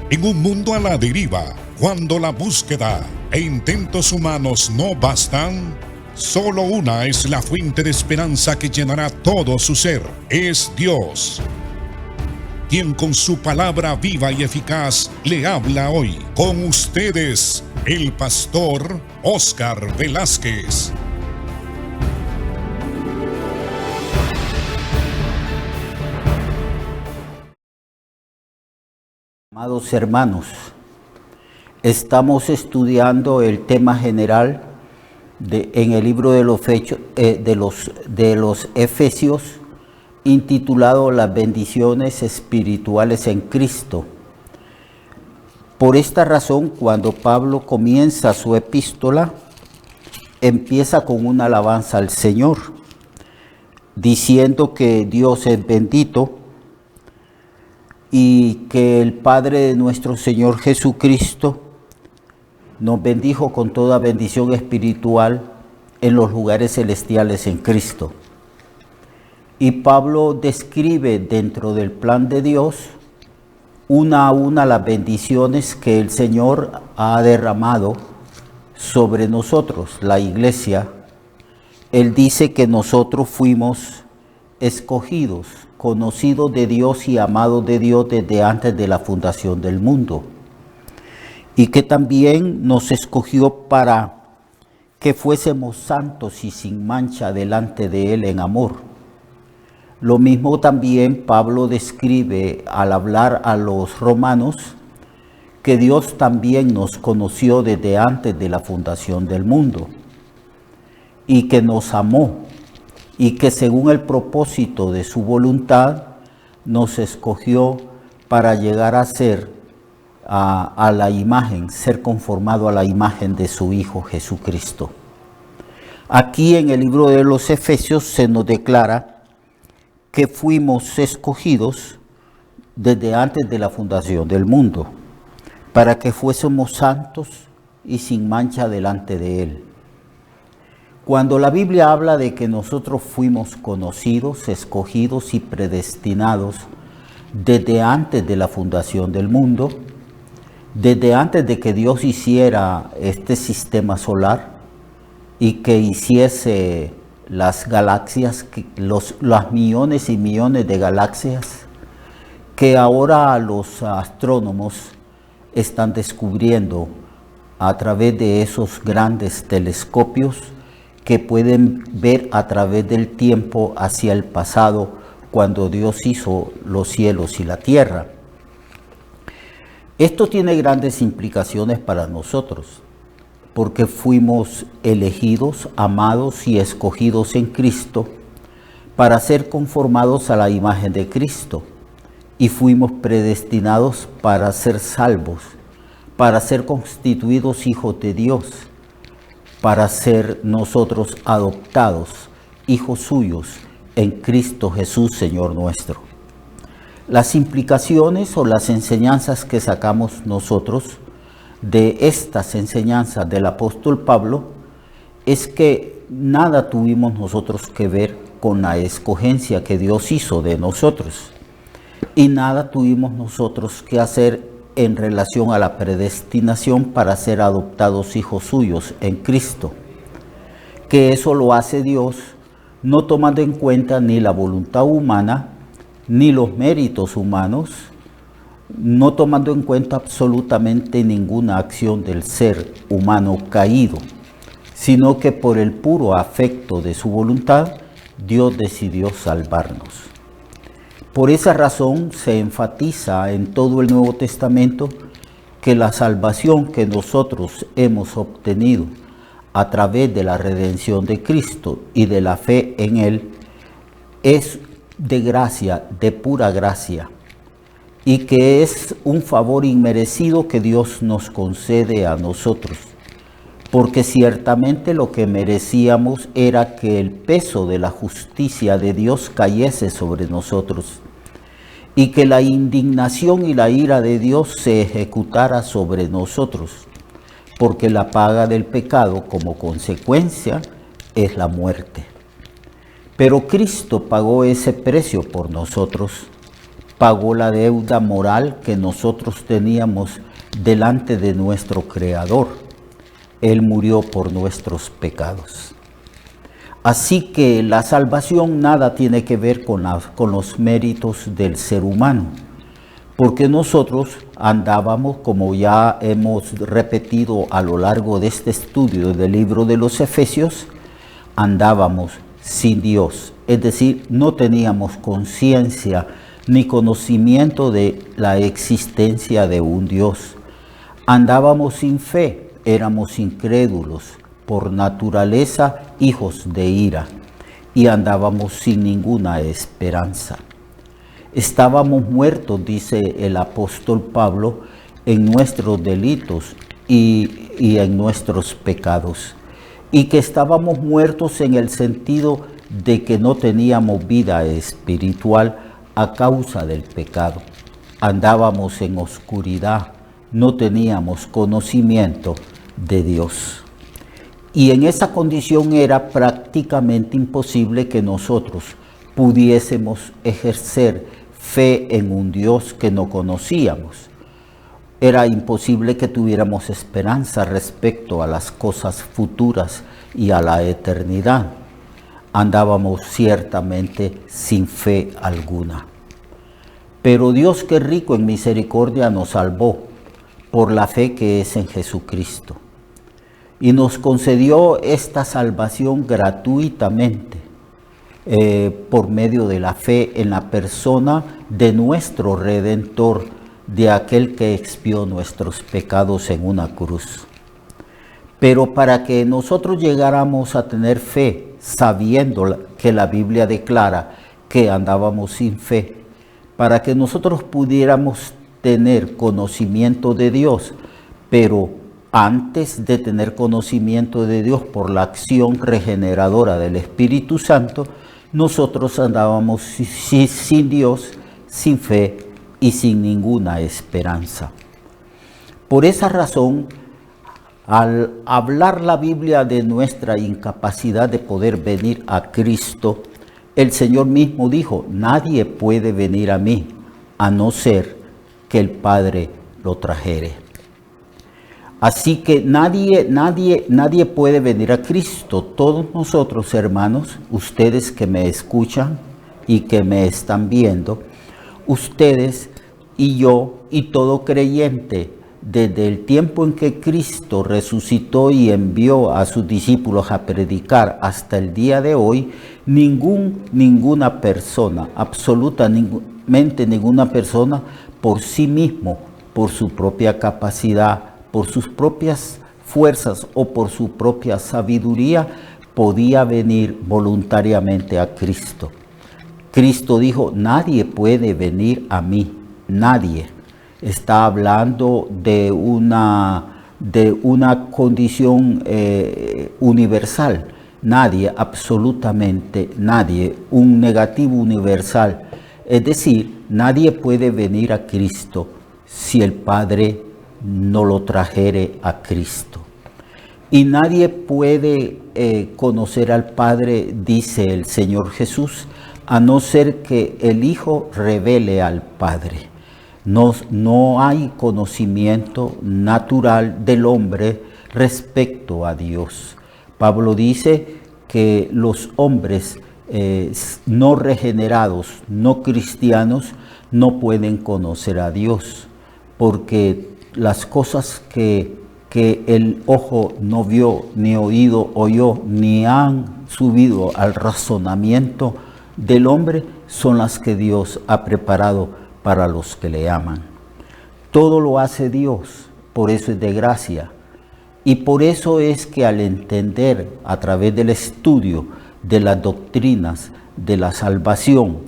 En un mundo a la deriva, cuando la búsqueda e intentos humanos no bastan, solo una es la fuente de esperanza que llenará todo su ser. Es Dios, quien con su palabra viva y eficaz le habla hoy. Con ustedes, el pastor Óscar Velázquez. Amados hermanos, estamos estudiando el tema general en el libro de los Efesios, intitulado Las bendiciones espirituales en Cristo. Por esta razón, cuando Pablo comienza su epístola, empieza con una alabanza al Señor, diciendo que Dios es bendito y que el Padre de nuestro Señor Jesucristo nos bendijo con toda bendición espiritual en los lugares celestiales en Cristo. Y Pablo describe dentro del plan de Dios una a una las bendiciones que el Señor ha derramado sobre nosotros, la iglesia. Él dice que nosotros fuimos escogidos, conocidos de Dios y amados de Dios desde antes de la fundación del mundo. Y que también nos escogió para que fuésemos santos y sin mancha delante de Él en amor. Lo mismo también Pablo describe al hablar a los romanos, que Dios también nos conoció desde antes de la fundación del mundo y que nos amó y que según el propósito de su voluntad nos escogió para llegar a ser a la imagen, ser conformado a la imagen de su Hijo Jesucristo. Aquí en el libro de los Efesios se nos declara que fuimos escogidos desde antes de la fundación del mundo, para que fuésemos santos y sin mancha delante de Él. Cuando la Biblia habla de que nosotros fuimos conocidos, escogidos y predestinados desde antes de la fundación del mundo, desde antes de que Dios hiciera este sistema solar y que hiciese las galaxias, los millones y millones de galaxias que ahora los astrónomos están descubriendo a través de esos grandes telescopios que pueden ver a través del tiempo hacia el pasado, cuando Dios hizo los cielos y la tierra. Esto tiene grandes implicaciones para nosotros, porque fuimos elegidos, amados y escogidos en Cristo para ser conformados a la imagen de Cristo, y fuimos predestinados para ser salvos, para ser constituidos hijos de Dios, para ser nosotros adoptados, hijos suyos, en Cristo Jesús, Señor nuestro. Las implicaciones o las enseñanzas que sacamos nosotros de estas enseñanzas del apóstol Pablo es que nada tuvimos nosotros que ver con la escogencia que Dios hizo de nosotros, y nada tuvimos nosotros que hacer en relación a la predestinación para ser adoptados hijos suyos en Cristo, que eso lo hace Dios no tomando en cuenta ni la voluntad humana, ni los méritos humanos, no tomando en cuenta absolutamente ninguna acción del ser humano caído, sino que por el puro afecto de su voluntad, Dios decidió salvarnos. Por esa razón se enfatiza en todo el Nuevo Testamento que la salvación que nosotros hemos obtenido a través de la redención de Cristo y de la fe en Él es de gracia, de pura gracia, y que es un favor inmerecido que Dios nos concede a nosotros, porque ciertamente lo que merecíamos era que el peso de la justicia de Dios cayese sobre nosotros, y que la indignación y la ira de Dios se ejecutara sobre nosotros, porque la paga del pecado como consecuencia es la muerte. Pero Cristo pagó ese precio por nosotros, pagó la deuda moral que nosotros teníamos delante de nuestro Creador. Él murió por nuestros pecados. Así que la salvación nada tiene que ver con los méritos del ser humano, porque nosotros andábamos, como ya hemos repetido a lo largo de este estudio del libro de los Efesios, andábamos sin Dios, es decir, no teníamos conciencia ni conocimiento de la existencia de un Dios. Andábamos sin fe, éramos incrédulos, por naturaleza hijos de ira, y andábamos sin ninguna esperanza. Estábamos muertos, dice el apóstol Pablo, en nuestros delitos y en nuestros pecados, y que estábamos muertos en el sentido de que no teníamos vida espiritual a causa del pecado. Andábamos en oscuridad, no teníamos conocimiento de Dios. Y en esa condición era prácticamente imposible que nosotros pudiésemos ejercer fe en un Dios que no conocíamos. Era imposible que tuviéramos esperanza respecto a las cosas futuras y a la eternidad. Andábamos ciertamente sin fe alguna. Pero Dios, que es rico en misericordia, nos salvó por la fe que es en Jesucristo. Y nos concedió esta salvación gratuitamente por medio de la fe en la persona de nuestro Redentor, de aquel que expió nuestros pecados en una cruz. Pero para que nosotros llegáramos a tener fe, sabiendo que la Biblia declara que andábamos sin fe, para que nosotros pudiéramos tener conocimiento de Dios, pero antes de tener conocimiento de Dios por la acción regeneradora del Espíritu Santo, nosotros andábamos sin Dios, sin fe y sin ninguna esperanza. Por esa razón, al hablar la Biblia de nuestra incapacidad de poder venir a Cristo, el Señor mismo dijo: nadie puede venir a mí a no ser que el Padre lo trajere. Así que nadie puede venir a Cristo. Todos nosotros, hermanos, ustedes que me escuchan y que me están viendo, ustedes y yo y todo creyente, desde el tiempo en que Cristo resucitó y envió a sus discípulos a predicar hasta el día de hoy, ninguna persona, absolutamente ninguna persona, por sí mismo, por su propia capacidad, por sus propias fuerzas o por su propia sabiduría, podía venir voluntariamente a Cristo. Cristo dijo: nadie puede venir a mí, nadie. Está hablando de una condición universal. Nadie, absolutamente nadie, un negativo universal. Es decir, nadie puede venir a Cristo si el Padre no lo trajere a Cristo. Y nadie puede conocer al Padre, dice el Señor Jesús, a no ser que el Hijo revele al Padre. No hay conocimiento natural del hombre respecto a Dios. Pablo dice que los hombres no regenerados, no cristianos, no pueden conocer a Dios, porque las cosas que el ojo no vio, ni oído oyó, ni han subido al razonamiento del hombre, son las que Dios ha preparado para los que le aman. Todo lo hace Dios, por eso es de gracia. Y por eso es que al entender a través del estudio de las doctrinas de la salvación,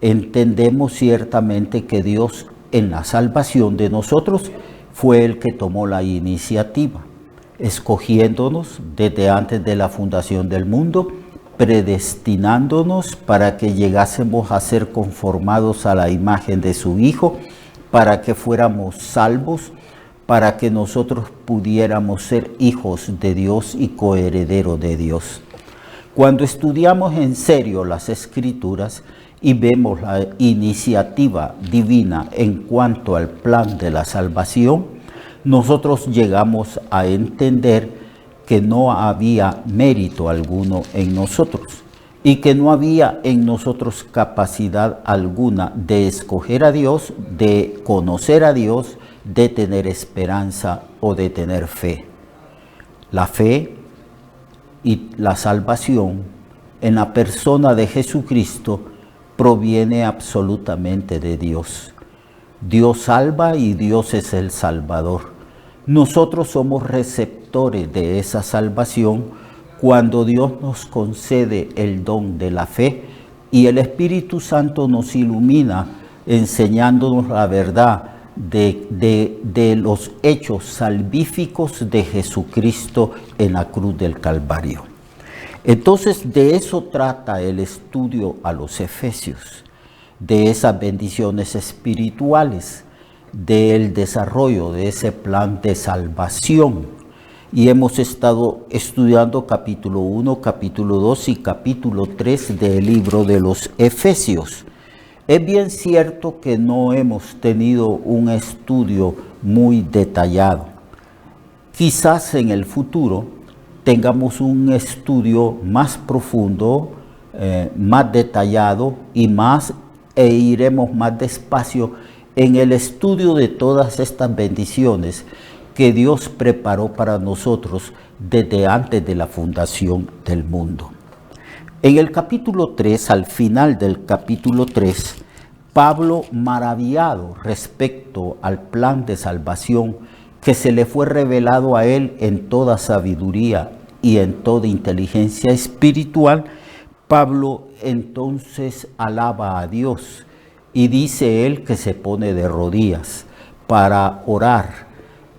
entendemos ciertamente que Dios en la salvación de nosotros fue el que tomó la iniciativa, escogiéndonos desde antes de la fundación del mundo, predestinándonos para que llegásemos a ser conformados a la imagen de su Hijo, para que fuéramos salvos, para que nosotros pudiéramos ser hijos de Dios y coherederos de Dios. Cuando estudiamos en serio las Escrituras y vemos la iniciativa divina en cuanto al plan de la salvación, nosotros llegamos a entender que no había mérito alguno en nosotros y que no había en nosotros capacidad alguna de escoger a Dios, de conocer a Dios, de tener esperanza o de tener fe. La fe y la salvación en la persona de Jesucristo proviene absolutamente de Dios. Dios salva y Dios es el Salvador. Nosotros somos receptores de esa salvación cuando Dios nos concede el don de la fe y el Espíritu Santo nos ilumina enseñándonos la verdad de los hechos salvíficos de Jesucristo en la cruz del Calvario. Entonces, de eso trata el estudio a los Efesios, de esas bendiciones espirituales, del desarrollo de ese plan de salvación. Y hemos estado estudiando capítulo 1, capítulo 2 y capítulo 3 del libro de los Efesios. Es bien cierto que no hemos tenido un estudio muy detallado. Quizás en el futuro tengamos un estudio más profundo, más detallado e iremos más despacio en el estudio de todas estas bendiciones que Dios preparó para nosotros desde antes de la fundación del mundo. En el capítulo 3, al final del capítulo 3, Pablo, maravillado respecto al plan de salvación que se le fue revelado a él en toda sabiduría y en toda inteligencia espiritual, Pablo entonces alaba a Dios y dice él que se pone de rodillas para orar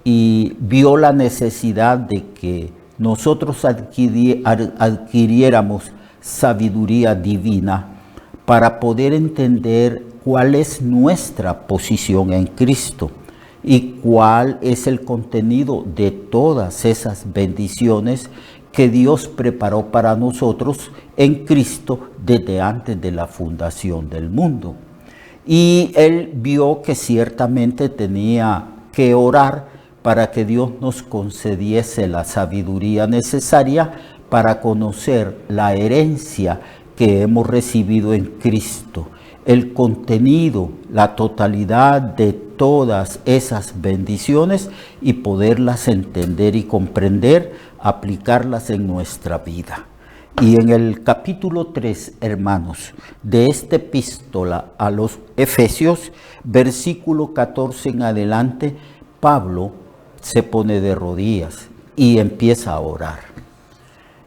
y vio la necesidad de que nosotros adquiriéramos sabiduría divina para poder entender cuál es nuestra posición en Cristo y cuál es el contenido de todas esas bendiciones que Dios preparó para nosotros en Cristo desde antes de la fundación del mundo. Y él vio que ciertamente tenía que orar para que Dios nos concediese la sabiduría necesaria para conocer la herencia que hemos recibido en Cristo, el contenido, la totalidad de todas esas bendiciones y poderlas entender y comprender, aplicarlas en nuestra vida. Y en el capítulo 3, hermanos, de esta epístola a los Efesios, versículo 14 en adelante, Pablo se pone de rodillas y empieza a orar.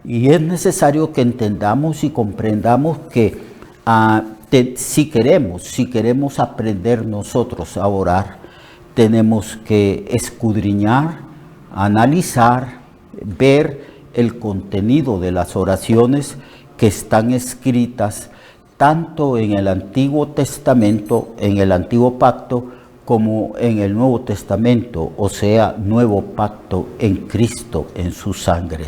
Y es necesario que entendamos y comprendamos que si queremos aprender nosotros a orar, tenemos que escudriñar, analizar, ver el contenido de las oraciones que están escritas tanto en el Antiguo Testamento, en el Antiguo Pacto, como en el Nuevo Testamento, o sea, Nuevo Pacto en Cristo, en su sangre.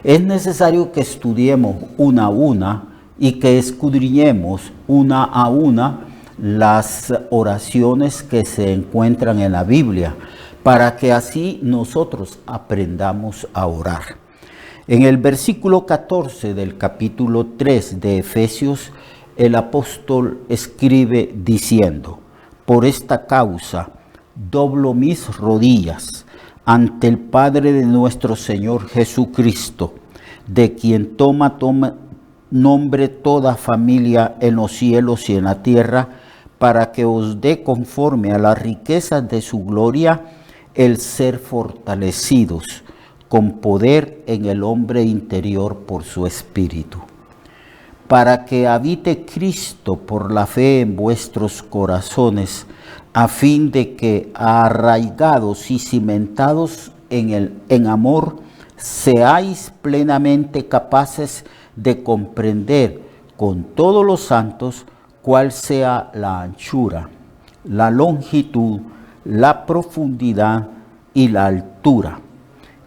Es necesario que estudiemos una a una y que escudriñemos una a una las oraciones que se encuentran en la Biblia, para que así nosotros aprendamos a orar. En el versículo 14 del capítulo 3 de Efesios, el apóstol escribe diciendo: por esta causa doblo mis rodillas ante el Padre de nuestro Señor Jesucristo, de quien toma nombre toda familia en los cielos y en la tierra, para que os dé conforme a las riquezas de su gloria el ser fortalecidos con poder en el hombre interior por su Espíritu, para que habite Cristo por la fe en vuestros corazones, a fin de que, arraigados y cimentados en amor, seáis plenamente capaces de comprender con todos los santos cuál sea la anchura, la longitud, la profundidad y la altura,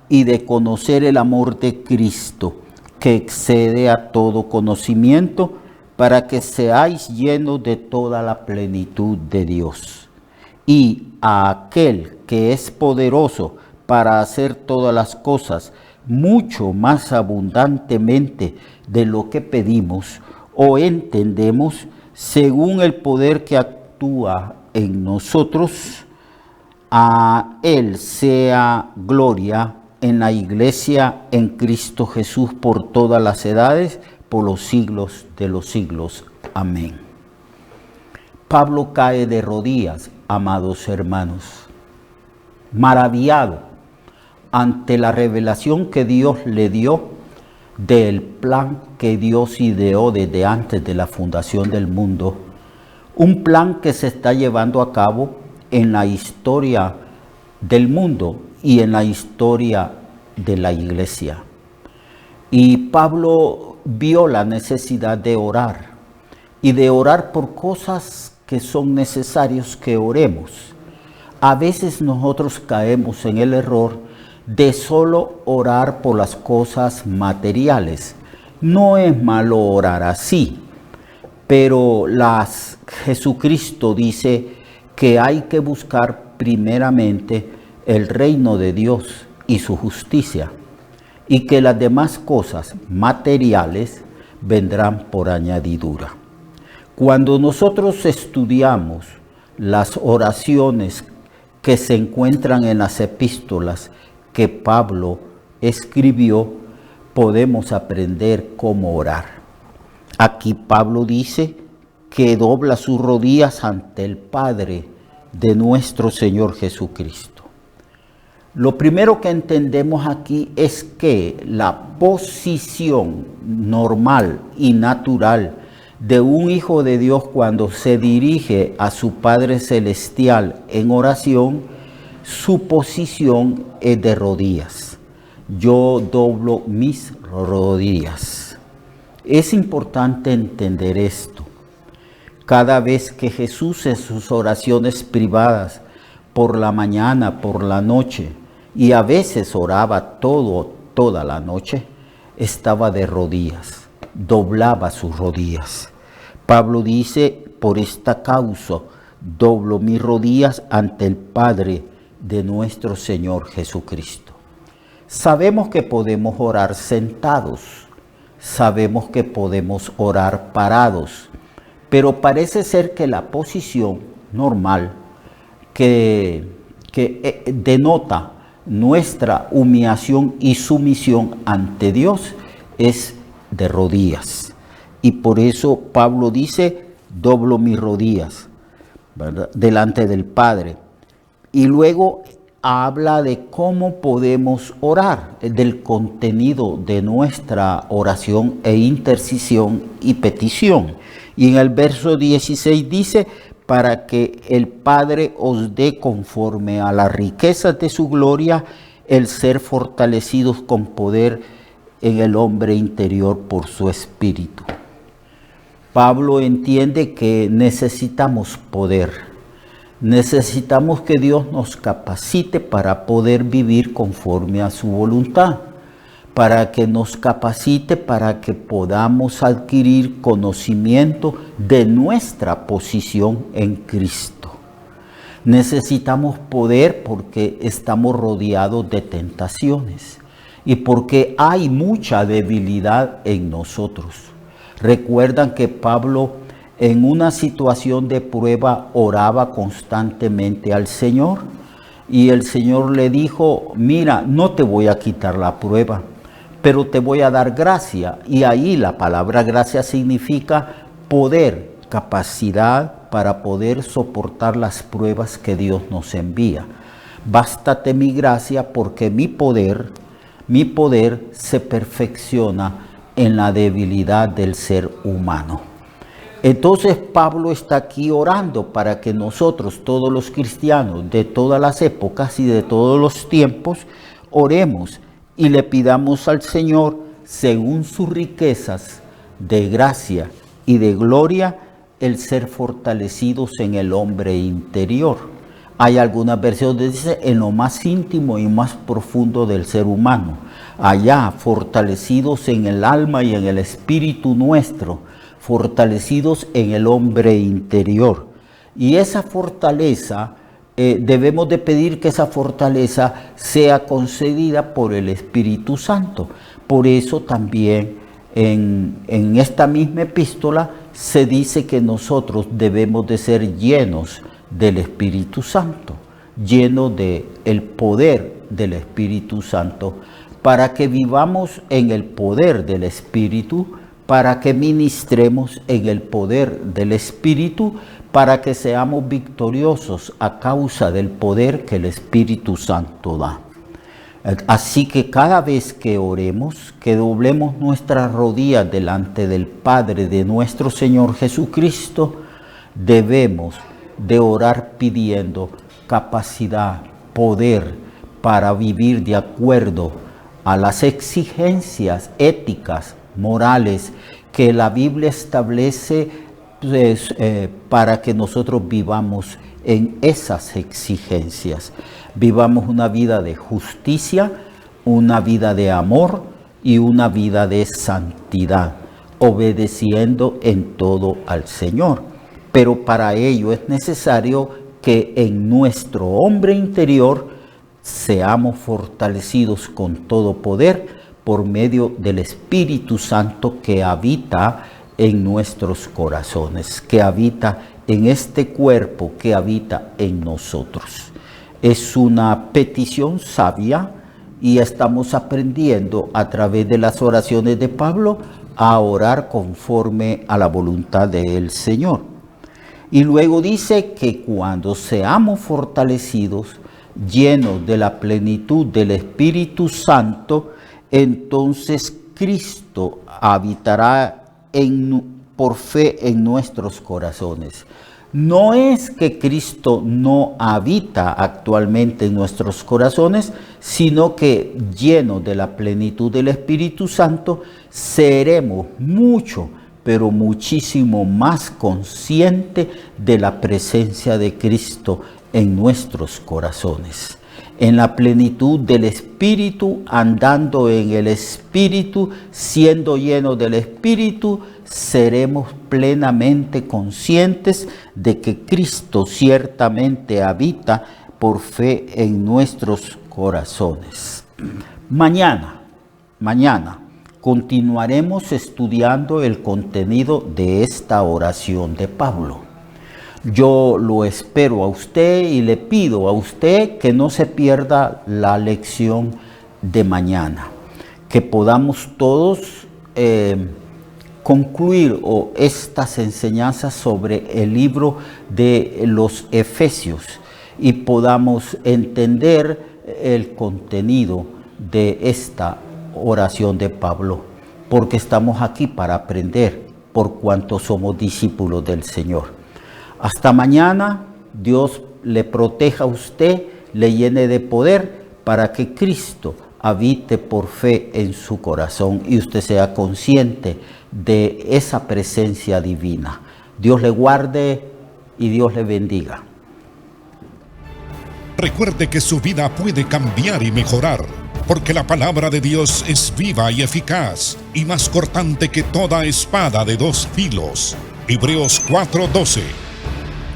y de conocer el amor de Cristo, que excede a todo conocimiento, para que seáis llenos de toda la plenitud de Dios. Y a aquel que es poderoso para hacer todas las cosas mucho más abundantemente de lo que pedimos o entendemos, según el poder que actúa en nosotros, a Él sea gloria en la Iglesia, en Cristo Jesús, por todas las edades, por los siglos de los siglos. Amén. Pablo cae de rodillas, amados hermanos, maravillado ante la revelación que Dios le dio del plan que Dios ideó desde antes de la fundación del mundo, un plan que se está llevando a cabo en la historia del mundo y en la historia de la iglesia. Y Pablo vio la necesidad de orar y de orar por cosas que son necesarios que oremos. A veces nosotros caemos en el error de solo orar por las cosas materiales. No es malo orar así, pero Jesucristo dice que hay que buscar primeramente el reino de Dios y su justicia, y que las demás cosas materiales vendrán por añadidura. Cuando nosotros estudiamos las oraciones que se encuentran en las epístolas que Pablo escribió, podemos aprender cómo orar. Aquí Pablo dice que dobla sus rodillas ante el Padre de nuestro Señor Jesucristo. Lo primero que entendemos aquí es que la posición normal y natural de un hijo de Dios cuando se dirige a su Padre Celestial en oración, su posición es de rodillas. Yo doblo mis rodillas. Es importante entender esto. Cada vez que Jesús en sus oraciones privadas, por la mañana, por la noche, y a veces oraba toda la noche, estaba de rodillas, doblaba sus rodillas. Pablo dice, por esta causa, doblo mis rodillas ante el Padre de nuestro Señor Jesucristo. Sabemos que podemos orar sentados, sabemos que podemos orar parados, pero parece ser que la posición normal que denota nuestra humillación y sumisión ante Dios es de rodillas. Y por eso Pablo dice, doblo mis rodillas, ¿verdad?, delante del Padre. Y luego habla de cómo podemos orar, del contenido de nuestra oración e intercesión y petición. Y en el verso 16 dice, para que el Padre os dé conforme a las riquezas de su gloria, el ser fortalecidos con poder en el hombre interior por su Espíritu. Pablo entiende que necesitamos poder. Necesitamos que Dios nos capacite para poder vivir conforme a su voluntad, para que nos capacite para que podamos adquirir conocimiento de nuestra posición en Cristo. Necesitamos poder porque estamos rodeados de tentaciones y porque hay mucha debilidad en nosotros. Recuerdan que Pablo en una situación de prueba oraba constantemente al Señor y el Señor le dijo, mira, no te voy a quitar la prueba, pero te voy a dar gracia. Y ahí la palabra gracia significa poder, capacidad para poder soportar las pruebas que Dios nos envía. Bástate mi gracia porque mi poder se perfecciona en la debilidad del ser humano. Entonces Pablo está aquí orando para que nosotros, todos los cristianos de todas las épocas y de todos los tiempos, oremos y le pidamos al Señor, según sus riquezas de gracia y de gloria, el ser fortalecidos en el hombre interior. Hay algunas versiones que dicen en lo más íntimo y más profundo del ser humano. Allá, fortalecidos en el alma y en el espíritu nuestro, fortalecidos en el hombre interior. Y esa fortaleza, debemos de pedir que esa fortaleza sea concedida por el Espíritu Santo. Por eso también en esta misma epístola se dice que nosotros debemos de ser llenos del Espíritu Santo, llenos del poder del Espíritu Santo, para que vivamos en el poder del Espíritu, para que ministremos en el poder del Espíritu, para que seamos victoriosos a causa del poder que el Espíritu Santo da. Así que cada vez que oremos, que doblemos nuestras rodillas delante del Padre de nuestro Señor Jesucristo, debemos de orar pidiendo capacidad, poder para vivir de acuerdo a las exigencias éticas, morales que la Biblia establece, pues, para que nosotros vivamos en esas exigencias. Vivamos una vida de justicia, una vida de amor y una vida de santidad, obedeciendo en todo al Señor. Pero para ello es necesario que en nuestro hombre interior seamos fortalecidos con todo poder por medio del Espíritu Santo que habita en nuestros corazones, que habita en este cuerpo, que habita en nosotros. Es una petición sabia y estamos aprendiendo a través de las oraciones de Pablo a orar conforme a la voluntad del Señor. Y luego dice que cuando seamos fortalecidos, llenos de la plenitud del Espíritu Santo, entonces Cristo habitará por fe en nuestros corazones. No es que Cristo no habita actualmente en nuestros corazones, sino que llenos de la plenitud del Espíritu Santo, seremos mucho, pero muchísimo más conscientes de la presencia de Cristo en nuestros corazones. En la plenitud del Espíritu, andando en el Espíritu, siendo llenos del Espíritu, seremos plenamente conscientes de que Cristo ciertamente habita por fe en nuestros corazones. Mañana continuaremos estudiando el contenido de esta oración de Pablo. Yo lo espero a usted y le pido a usted que no se pierda la lección de mañana, que podamos todos concluir estas enseñanzas sobre el libro de los Efesios y podamos entender el contenido de esta oración de Pablo, porque estamos aquí para aprender por cuanto somos discípulos del Señor. Hasta mañana, Dios le proteja a usted, le llene de poder para que Cristo habite por fe en su corazón y usted sea consciente de esa presencia divina. Dios le guarde y Dios le bendiga. Recuerde que su vida puede cambiar y mejorar, porque la palabra de Dios es viva y eficaz y más cortante que toda espada de dos filos. Hebreos 4:12.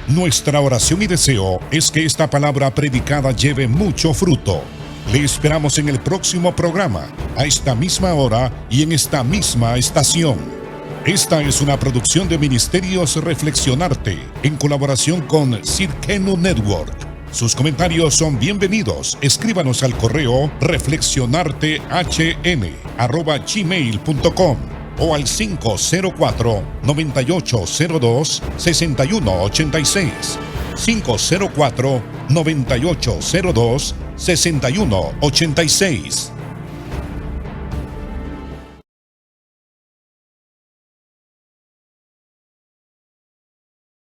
Nuestra oración y deseo es que esta palabra predicada lleve mucho fruto. Le esperamos en el próximo programa, a esta misma hora y en esta misma estación. Esta es una producción de Ministerios Reflexionarte, en colaboración con Cirkenu Network. Sus comentarios son bienvenidos. Escríbanos al correo reflexionartehn@gmail.com o al 504-9802-6186. 504-9802-6186.